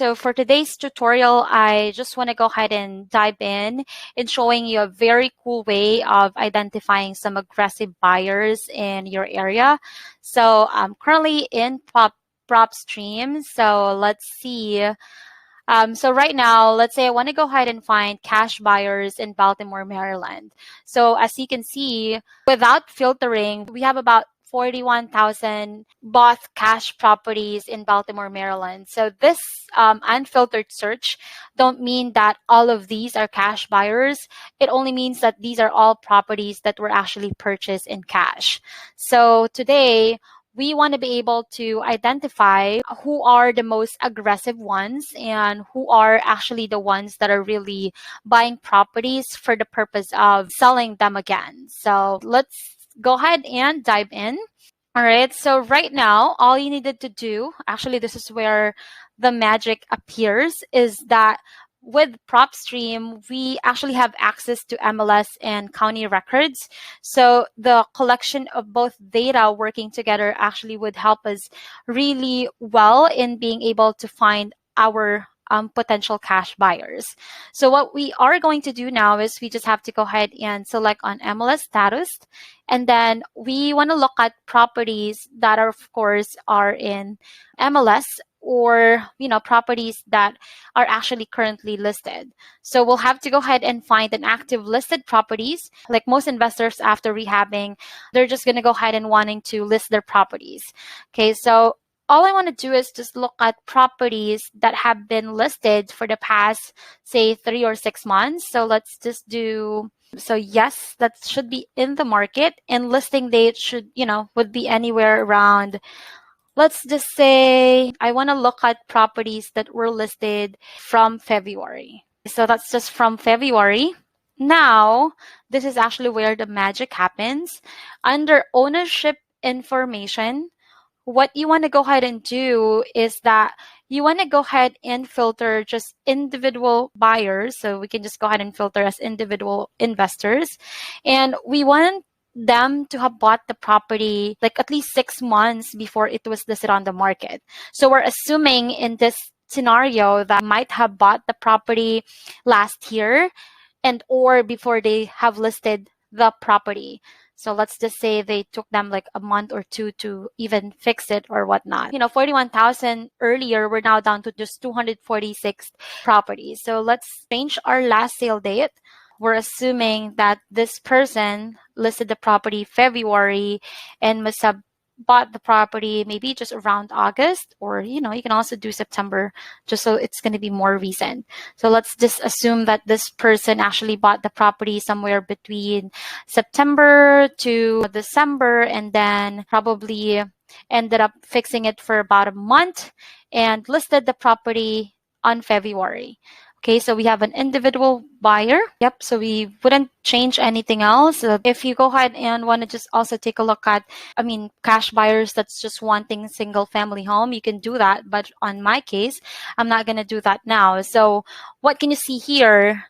So for today's tutorial, I just want to go ahead and dive in showing you a very cool way of identifying some aggressive buyers in your area. So I'm currently in Propstream. So let's see. So right now, let's say I want to go ahead and find cash buyers in Baltimore, Maryland. So as you can see, without filtering, we have about 41,000 bought cash properties in Baltimore, Maryland. So this unfiltered search don't mean that all of these are cash buyers. It only means that these are all properties that were actually purchased in cash. So today, we want to be able to identify who are the most aggressive ones and who are actually the ones that are really buying properties for the purpose of selling them again. So let's go ahead and dive in. All right, so right now, all you needed to do, actually, this is where the magic appears, is that with Propstream, we actually have access to MLS and county records. So the collection of both data working together actually would help us really well in being able to find our potential cash buyers. So what we are going to do now is we just have to go ahead and select on MLS status. And then we want to look at properties that are, of course, are in MLS or, properties that are actually currently listed. So we'll have to go ahead and find an active listed properties. Like most investors after rehabbing, they're just going to go ahead and wanting to list their properties. Okay, so all I want to do is just look at properties that have been listed for the past, say, 3 or 6 months. So let's just do, so yes, that should be in the market, and listing date should, would be anywhere around, let's just say, I want to look at properties that were listed from February. So that's just from February. Now, this is actually where the magic happens. Under ownership information, what you want to go ahead and do is that you want to go ahead and filter just individual buyers. So we can just go ahead and filter as individual investors. And we want them to have bought the property like at least 6 months before it was listed on the market. So we're assuming in this scenario that might have bought the property last year and or before they have listed the property. So let's just say they took them like a month or two to even fix it or whatnot. 41,000 earlier, we're now down to just 246 properties. So let's change our last sale date. We're assuming that this person listed the property February and must have bought the property maybe just around August, or you can also do September, just so it's going to be more recent. So let's just assume that this person actually bought the property somewhere between September to December, and then probably ended up fixing it for about a month and listed the property on February. Okay, so we have an individual buyer. Yep, so we wouldn't change anything else. If you go ahead and want to just also take a look at, cash buyers that's just wanting single family home, you can do that. But on my case, I'm not going to do that now. So what can you see here?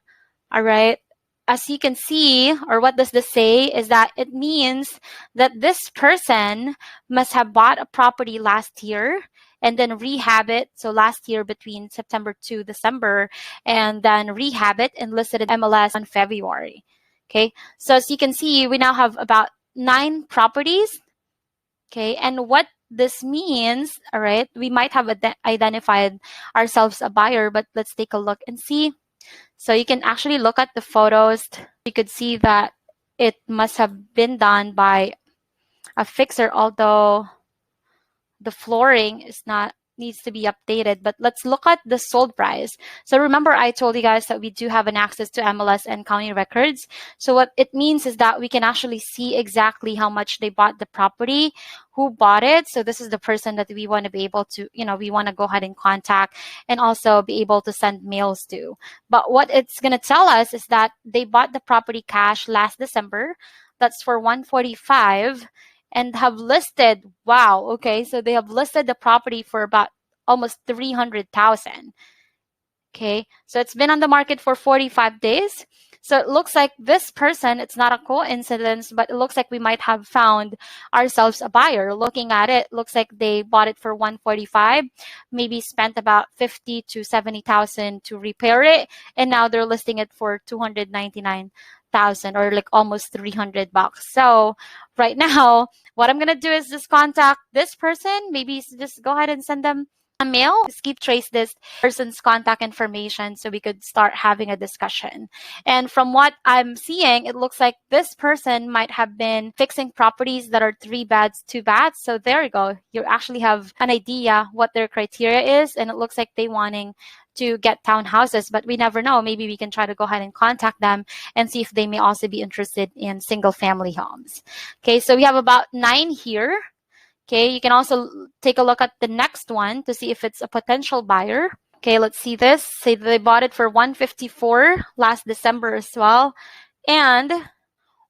All right. As you can see, or what does this say, is that it means that this person must have bought a property last year and then rehab it. So last year between September to December, and then rehab it and listed it MLS on February. Okay, so as you can see, we now have about 9 properties. Okay, and what this means, all right, we might have identified ourselves a buyer, but let's take a look and see. So you can actually look at the photos. You could see that it must have been done by a fixer, although the flooring is not needs to be updated. But let's look at the sold price. So remember, I told you guys that we do have an access to MLS and county records. So what it means is that we can actually see exactly how much they bought the property, who bought it. So this is the person that we want to be able to, we want to go ahead and contact and also be able to send mails to. But what it's going to tell us is that they bought the property cash last December. That's for $145. And have listed, wow, okay, so they have listed the property for about almost $300,000. Okay, so it's been on the market for 45 days. So it looks like this person, it's not a coincidence, but it looks like we might have found ourselves a buyer. Looking at it, looks like they bought it for 145, maybe spent about 50 to 70,000 to repair it, and now they're listing it for 299,000, or like almost $300. So right now, what I'm gonna do is just contact this person, maybe just go ahead and send them a mail, just keep trace this person's contact information so we could start having a discussion. And from what I'm seeing, it looks like this person might have been fixing properties that are 3 beds, 2 baths. So there you go. You actually have an idea what their criteria is, and it looks like they wanting to get townhouses, but we never know. Maybe we can try to go ahead and contact them and see if they may also be interested in single family homes. Okay, so we have about 9 here. Okay, you can also take a look at the next one to see if it's a potential buyer. Okay, let's see this. Say they bought it for 154 last December as well. And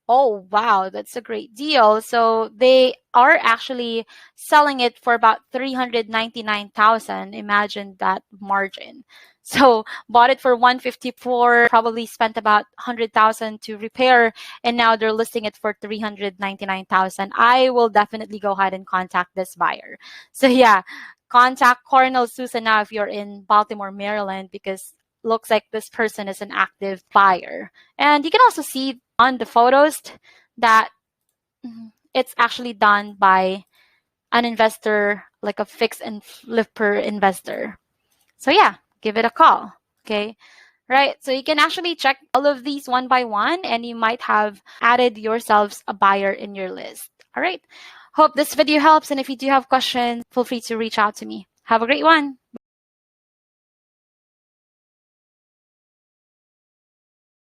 oh, wow, that's a great deal. So they are actually selling it for about 399,000. Imagine that margin. So bought it for 154, probably spent about 100,000 to repair, and now they're listing it for 399,000. I will definitely go ahead and contact this buyer. So yeah, contact Cornell Susan now if you're in Baltimore, Maryland, because looks like this person is an active buyer. And you can also see on the photos that it's actually done by an investor, like a fix and flipper investor. So yeah, give it a call. Okay. Right. So you can actually check all of these one by one, and you might have added yourselves a buyer in your list. All right. Hope this video helps. And if you do have questions, feel free to reach out to me. Have a great one.